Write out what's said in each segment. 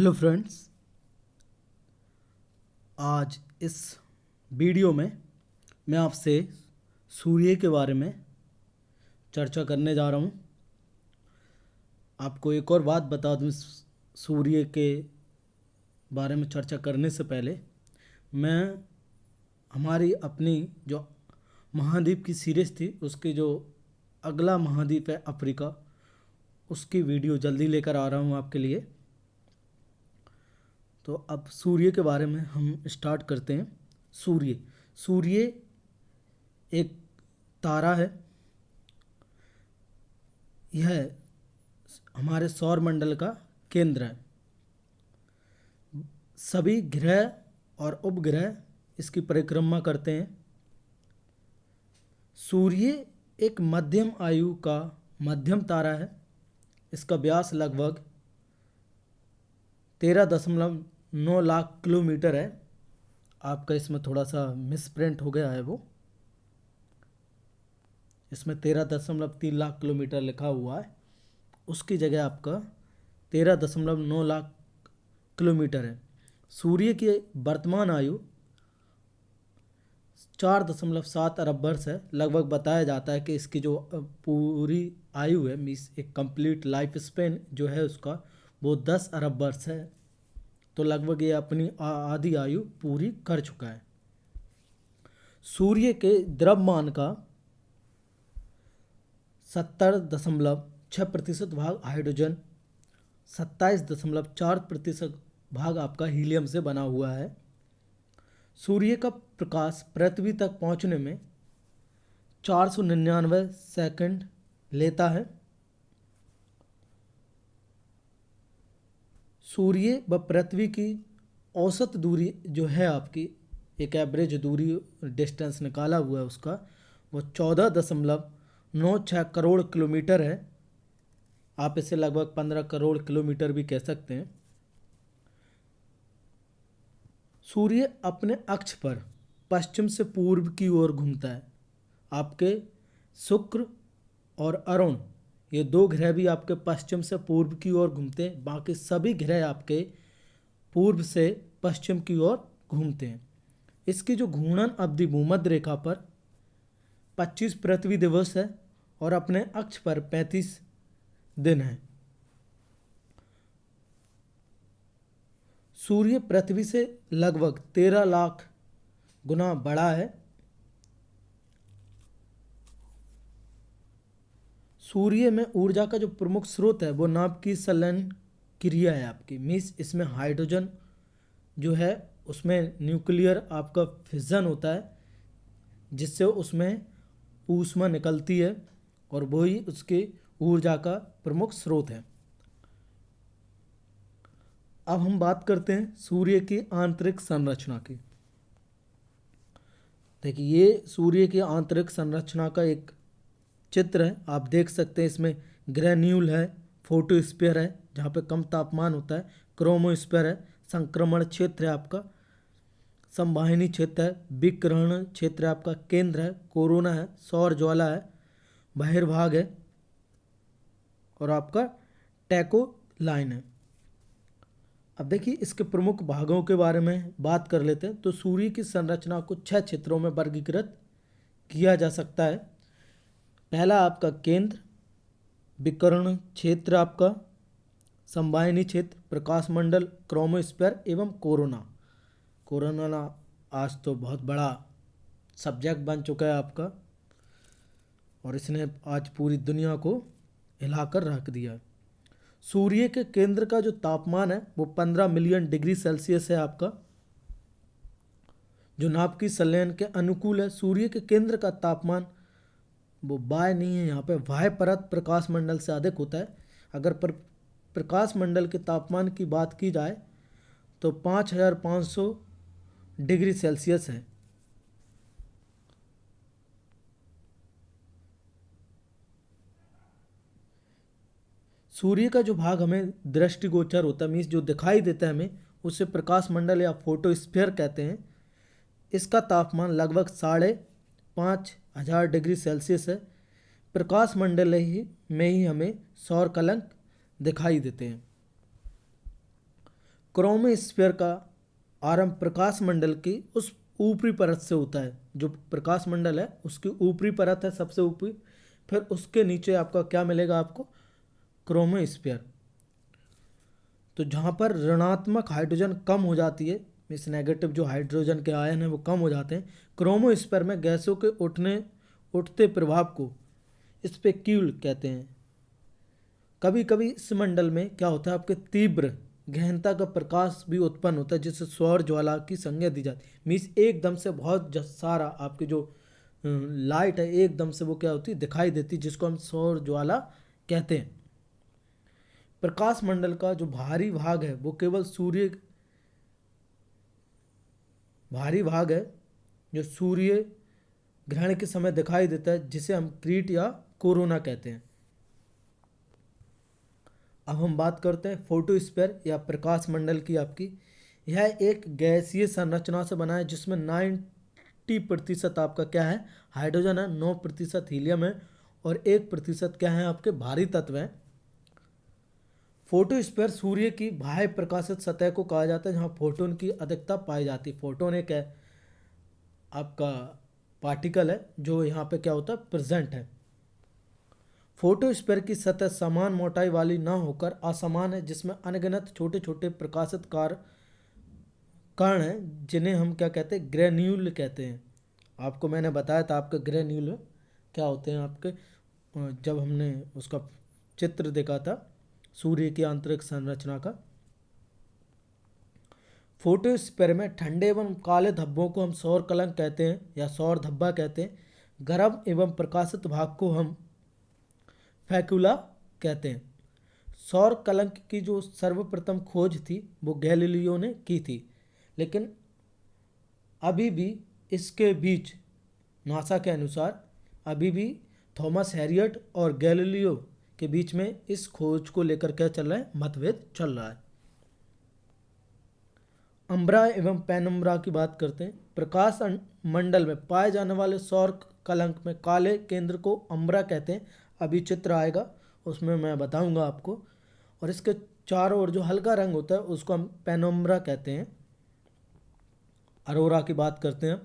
Hello friends. आज इस video में मैं आपसे सूर्य के बारे में चर्चा करने जा रहा हूँ। आपको एक और बात बता दूँ, सूर्य के बारे में चर्चा करने से पहले मैं हमारी अपनी जो महाद्वीप की सीरीज़ थी उसकी जो अगला महाद्वीप है अफ्रीका, उसकी वीडियो जल्दी लेकर आ रहा हूँ आपके लिए। तो अब सूर्य के बारे में हम स्टार्ट करते हैं। सूर्य सूर्य एक तारा है। यह हमारे सौर मंडल का केंद्र है। सभी ग्रह और उपग्रह इसकी परिक्रमा करते हैं। सूर्य एक मध्यम आयु का मध्यम तारा है। इसका व्यास लगभग 13.9 लाख किलोमीटर है। आपका इसमें थोड़ा सा मिसप्रिंट हो गया है, वो इसमें 13.3 लाख किलोमीटर लिखा हुआ है, उसकी जगह आपका 13.9 लाख किलोमीटर है। सूर्य की वर्तमान आयु 4.7 अरब वर्ष है। लगभग बताया जाता है कि इसकी जो पूरी आयु है, मीन्स एक कंप्लीट लाइफ स्पेन जो है उसका, वो 10 अरब वर्ष है। तो लगभग ये अपनी आधी आयु पूरी कर चुका है। सूर्य के द्रव्यमान का 70.6% भाग हाइड्रोजन, 27.4% भाग आपका हीलियम से बना हुआ है। सूर्य का प्रकाश पृथ्वी तक पहुंचने में 499 सेकंड लेता है। सूर्य व पृथ्वी की औसत दूरी जो है आपकी, एक एवरेज दूरी डिस्टेंस निकाला हुआ है उसका, वो 14.96 करोड़ किलोमीटर है। आप इसे लगभग 15 करोड़ किलोमीटर भी कह सकते हैं। सूर्य अपने अक्ष पर पश्चिम से पूर्व की ओर घूमता है। आपके शुक्र और अरुण, ये दो ग्रह भी आपके पश्चिम से पूर्व की ओर घूमते हैं। बाकी सभी ग्रह आपके पूर्व से पश्चिम की ओर घूमते हैं। इसकी जो घूर्णन अवधि भूमध्य रेखा पर 25 पृथ्वी दिवस है और अपने अक्ष पर 35 दिन है। सूर्य पृथ्वी से लगभग 13 लाख गुना बड़ा है। सूर्य में ऊर्जा का जो प्रमुख स्रोत है वो नाभिकीय संलयन क्रिया है आपकी। मीन्स इसमें हाइड्रोजन जो है उसमें न्यूक्लियर आपका फिजन होता है, जिससे उसमें ऊष्मा निकलती है और वही उसकी ऊर्जा का प्रमुख स्रोत है। अब हम बात करते हैं सूर्य की आंतरिक संरचना की। देखिए, ये सूर्य की आंतरिक संरचना का एक चित्र है। आप देख सकते हैं इसमें ग्रेन्यूल है, फोटोस्फीयर है जहाँ पे कम तापमान होता है, क्रोमोस्फीयर है, संक्रमण क्षेत्र है आपका, संवाहिनी क्षेत्र है, विकिरण क्षेत्र है आपका, केंद्र है, कोरोना है, सौर ज्वाला है, बहिर्भाग है और आपका टैको लाइन है। अब देखिए इसके प्रमुख भागों के बारे में बात कर लेते हैं। तो सूर्य की संरचना को 6 क्षेत्रों में वर्गीकृत किया जा सकता है। पहला आपका केंद्र, विकिरण क्षेत्र आपका, संवाहिनी क्षेत्र, प्रकाश मंडल, क्रोमोस्फीयर एवं कोरोना। कोरोना आज तो बहुत बड़ा सब्जेक्ट बन चुका है आपका और इसने आज पूरी दुनिया को हिलाकर रख दिया है। सूर्य के केंद्र का जो तापमान है वो 15 मिलियन डिग्री सेल्सियस है आपका, जो नाभिकीय संलयन के अनुकूल है। सूर्य के केंद्र का तापमान वो बाह्य नहीं है, यहाँ पे बाह्य परत प्रकाश मंडल से अधिक होता है। अगर प्रकाश मंडल के तापमान की बात की जाए तो 5500 डिग्री सेल्सियस है। सूर्य का जो भाग हमें दृष्टिगोचर होता है, मीन्स जो दिखाई देता है हमें, उसे प्रकाश मंडल या फोटोस्फीयर कहते हैं। इसका तापमान लगभग 5500 डिग्री सेल्सियस है। प्रकाश मंडल में ही हमें सौर कलंक दिखाई देते हैं। क्रोमोस्फीयर का आरंभ प्रकाश मंडल की उस ऊपरी परत से होता है। जो प्रकाश मंडल है उसकी ऊपरी परत है सबसे ऊपरी, फिर उसके नीचे आपका क्या मिलेगा आपको, क्रोमोस्फीयर। तो जहाँ पर ऋणात्मक हाइड्रोजन कम हो जाती है, इस नेगेटिव जो हाइड्रोजन के आयन हैं वो कम हो जाते हैं, क्रोमोस्फीयर में गैसों के उठते प्रभाव को स्पेक्यूल कहते हैं। कभी कभी इस मंडल में क्या होता है, आपके तीव्र गहनता का प्रकाश भी उत्पन्न होता है जिससे सौर ज्वाला की संज्ञा दी जाती है। मीन्स एकदम से बहुत सारा आपके जो लाइट है एकदम से वो क्या होती है, दिखाई देती है, जिसको हम सौर ज्वाला कहते हैं। प्रकाश मंडल का जो भारी भाग है वो केवल भारी भाग है जो सूर्य ग्रहण के समय दिखाई देता है, जिसे हम क्रीट या कोरोना कहते हैं। अब हम बात करते हैं फोटोस्फीयर या प्रकाश मंडल की आपकी। यह एक गैसीय संरचना से बना है जिसमें 90% आपका क्या है, हाइड्रोजन है, 9% हीलियम है और 1% क्या है आपके भारी तत्व हैं। फोटोस्फीयर सूर्य की बाह्य प्रकाशित सतह को कहा जाता है जहाँ फोटोन की अधिकता पाई जाती है। फोटोन एक है आपका पार्टिकल है जो यहाँ पे क्या होता है, प्रेजेंट है। फोटोस्फीयर की सतह समान मोटाई वाली न होकर असमान है, जिसमें अनगिनत छोटे छोटे प्रकाशित कण हैं जिन्हें हम क्या कहते हैं, ग्रेन्यूल कहते हैं। आपको मैंने बताया था आपके ग्रेन्यूल क्या होते हैं आपके, जब हमने उसका चित्र देखा था सूर्य की आंतरिक संरचना का। फोटोस्फीयर में ठंडे एवं काले धब्बों को हम सौर कलंक कहते हैं या सौर धब्बा कहते हैं। गर्म एवं प्रकाशित भाग को हम फैक्यूला कहते हैं। सौर कलंक की जो सर्वप्रथम खोज थी वो गैलीलियो ने की थी, लेकिन अभी भी इसके बीच नासा के अनुसार अभी भी थॉमस हैरियट और गैलीलियो के बीच में इस खोज को लेकर क्या चल रहा है, मतभेद चल रहा है। अम्बरा एवं पेनम्बरा की बात करते हैं। प्रकाश मंडल में पाए जाने वाले सौर कलंक में काले केंद्र को अम्बरा कहते हैं। अभी चित्र आएगा उसमें मैं बताऊंगा आपको। और इसके चारों ओर जो हल्का रंग होता है उसको हम पेनम्बरा कहते हैं। अरोरा की बात करते हैं।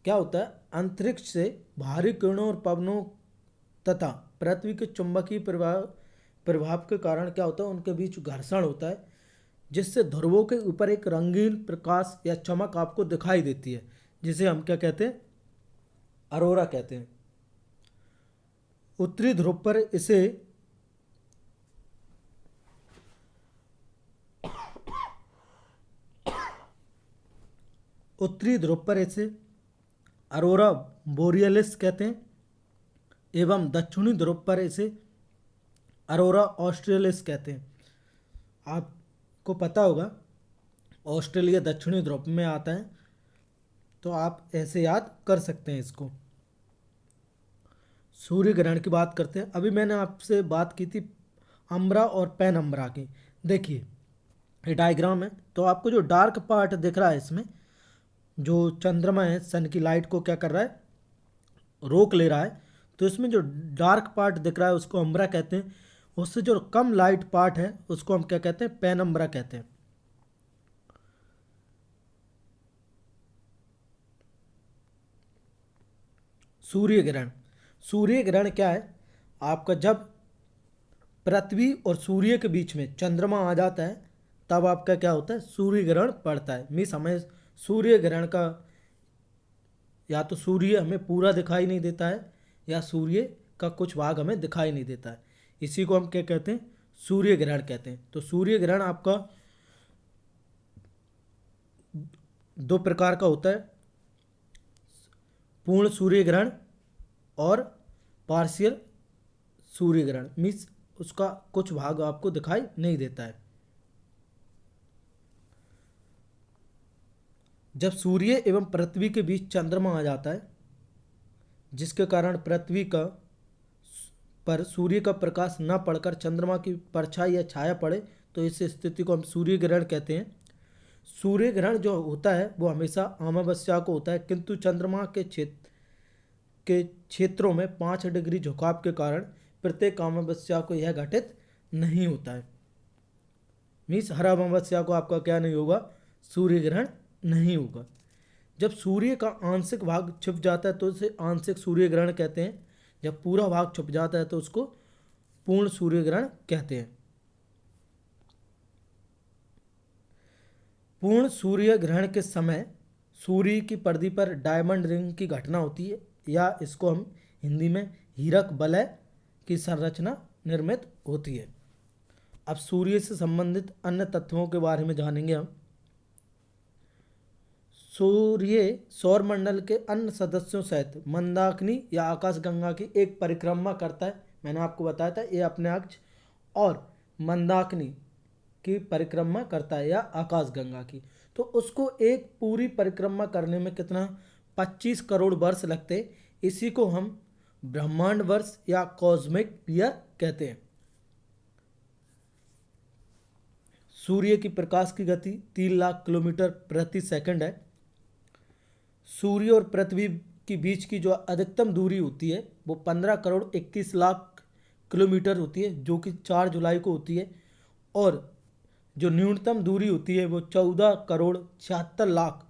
क्या होता है, अंतरिक्ष से भारी किरणों और पवनों तथा पृथ्वी के चुंबकीय प्रभाव के कारण क्या होता है, उनके बीच घर्षण होता है, जिससे ध्रुवों के ऊपर एक रंगीन प्रकाश या चमक आपको दिखाई देती है, जिसे हम क्या कहते हैं, अरोरा कहते हैं। उत्तरी ध्रुव पर इसे अरोरा बोरियलिस कहते हैं एवं दक्षिणी ध्रुव पर इसे अरोरा ऑस्ट्रेलिस कहते हैं। आपको पता होगा ऑस्ट्रेलिया दक्षिणी ध्रुव में आता है, तो आप ऐसे याद कर सकते हैं इसको। सूर्य ग्रहण की बात करते हैं। अभी मैंने आपसे बात की थी अम्बरा और पेनम्बरा की। देखिए ये डायग्राम है, तो आपको जो डार्क पार्ट दिख रहा है इसमें जो चंद्रमा है सन की लाइट को क्या कर रहा है, रोक ले रहा है, तो इसमें जो डार्क पार्ट दिख रहा है उसको अम्बरा कहते हैं। उससे जो कम लाइट पार्ट है उसको हम क्या कहते हैं, पेनम्बरा कहते हैं। सूर्य ग्रहण, सूर्य ग्रहण क्या है आपका, जब पृथ्वी और सूर्य के बीच में चंद्रमा आ जाता है तब आपका क्या होता है, सूर्य ग्रहण पड़ता है। मीन्स हमें सूर्य ग्रहण का या तो सूर्य हमें पूरा दिखाई नहीं देता है या सूर्य का कुछ भाग हमें दिखाई नहीं देता है, इसी को हम क्या कहते हैं, सूर्य ग्रहण कहते हैं। तो सूर्य ग्रहण आपका दो प्रकार का होता है, पूर्ण सूर्य ग्रहण और पार्शियल सूर्य ग्रहण। मीन्स उसका कुछ भाग आपको दिखाई नहीं देता है। जब सूर्य एवं पृथ्वी के बीच चंद्रमा आ जाता है जिसके कारण पृथ्वी का पर सूर्य का प्रकाश न पड़कर चंद्रमा की परछाई या छाया पड़े, तो इस स्थिति को हम सूर्य ग्रहण कहते हैं। सूर्य ग्रहण जो होता है वो हमेशा अमावस्या को होता है, किंतु चंद्रमा के क्षेत्रों में 5 डिग्री झुकाव के कारण प्रत्येक अमावस्या को यह घटित नहीं होता है। मीन्स हर अमावस्या को आपका क्या नहीं होगा, सूर्य ग्रहण नहीं होगा। जब सूर्य का आंशिक भाग छुप जाता है तो उसे आंशिक सूर्य ग्रहण कहते हैं। जब पूरा भाग छुप जाता है तो उसको पूर्ण सूर्य ग्रहण कहते हैं। पूर्ण सूर्य ग्रहण के समय सूर्य की परिधि पर डायमंड रिंग की घटना होती है, या इसको हम हिंदी में हीरक वलय की संरचना निर्मित होती है। अब सूर्य से संबंधित अन्य तत्वों के बारे में जानेंगे हम। सूर्य सौरमंडल के अन्य सदस्यों सहित मंदाकिनी या आकाशगंगा की एक परिक्रमा करता है। मैंने आपको बताया था ये अपने अक्ष और मंदाकिनी की परिक्रमा करता है या आकाशगंगा की। तो उसको एक पूरी परिक्रमा करने में कितना 25 करोड़ वर्ष लगते। इसी को हम ब्रह्मांड वर्ष या कॉस्मिक ईयर कहते हैं। सूर्य की प्रकाश की गति 3 लाख किलोमीटर प्रति सेकंड है। सूर्य और पृथ्वी के बीच की जो अधिकतम दूरी होती है वो 15 करोड़ 21 लाख किलोमीटर होती है, जो कि 4 जुलाई को होती है। और जो न्यूनतम दूरी होती है वो 14 करोड़ 76 लाख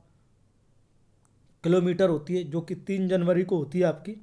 किलोमीटर होती है, जो कि 3 जनवरी को होती है आपकी।